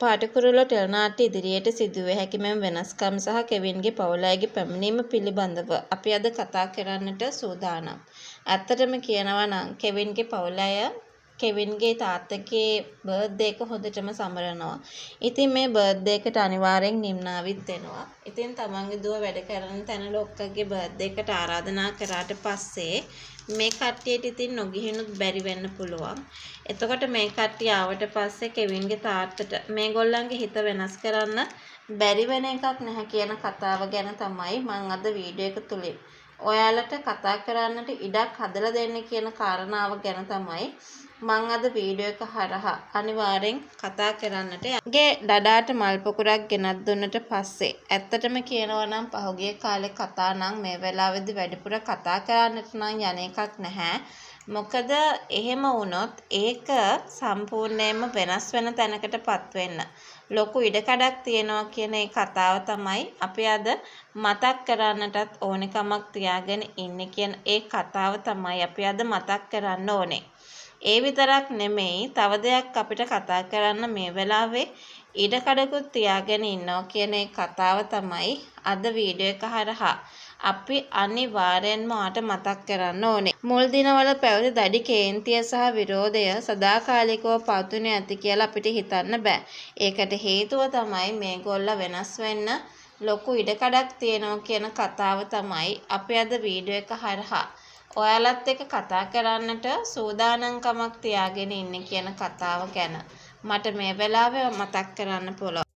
පාටකුරුල්ල ටෙලිනාට්‍ය ඉදිරියට සිදුවිය හැකි මෙම වෙනස්කම් සහ කෙවින්ගේ පවුල අයගේ පැමිණීම පිළිබඳව අපි අද කතා කරන්නට සූදානම්. ඇත්තටම කියනවා නම් කෙවින්ගේ පවුල අය කෙවින්ගේ තාත්තගේ බර්ත්ඩේ එක හොඳටම සමරනවා. ඉතින් මේ බර්ත්ඩේ එකට අනිවාර්යෙන් නිම්නාවිත් වෙනවා. ඉතින් තමන්ගේ දුව වැඩ කරන තැන ලොක්කගේ බර්ත්ඩේ එකට ආරාධනා කරාට පස්සේ මේ කට්ටියට ඉතින් නොගිහිනුත් බැරි වෙන්න පුළුවන්. එතකොට මේ කට්ටිය ආවට පස්සේ කෙවින්ගේ තාත්තට මේගොල්ලන්ගේ හිත වෙනස් කරන්න බැරි වෙන එකක් නැහැ කියන කතාව ගැන තමයි මම අද වීඩියෝ එක තුලින් ඔයාලට කතා කරන්නට ඉඩක් හදලා දෙන්න කියන කාරණාව ගැන තමයි මම අද වීඩියෝ එක හරහා අනිවාර්යෙන් කතා කරන්නට යන්නේ. ඩඩාට මල් පොකුරක් ගෙනත් දුන්නට පස්සේ ඇත්තටම කියනවා නම් පහුගිය කාලේ කතා නම් මේ වෙලාවේදී වැඩිපුර කතා කරන්නට නම් යන එකක් නැහැ. මොකද එහෙම වුණොත් ඒක සම්පූර්ණයෙන්ම වෙනස් වෙන තැනකටපත් වෙන්න ලොකු ඉඩකඩක් තියෙනවා කියන ඒ කතාව තමයි අපි අද මතක් කරන්නටත් ඕනෙකමක් තියාගෙන ඉන්නේ කියන ඒ කතාව තමයි අපි අද මතක් කරන්න ඕනේ. ඒ විතරක් නෙමෙයි තව දෙයක් අපිට කතා කරන්න මේ වෙලාවේ ඉඩකඩකුත් තියාගෙන ඉන්නවා කියන ඒ කතාව තමයි අද වීඩියෝ එක හරහා අපි අනිවාර්යෙන්ම ඔයාලට මතක් කරන්න ඕනේ. මුල් දිනවල පැවති දැඩි කේන්තිය සහ විරෝධය සදාකාලිකව පවතුනේ ඇති කියලා අපිට හිතන්න බෑ. ඒකට හේතුව තමයි මේගොල්ල වෙනස් වෙන්න ලොකු ඉඩකඩක් තියෙනවා කියන කතාව තමයි අපි අද වීඩියෝ එක හරහා ඔයාලත් එක්ක කතා කරන්නට සූදානම්කමක් තියාගෙන ඉන්නේ කියන කතාව ගැන මට මේ වෙලාවේ මතක් කරන්න පුළුවන්.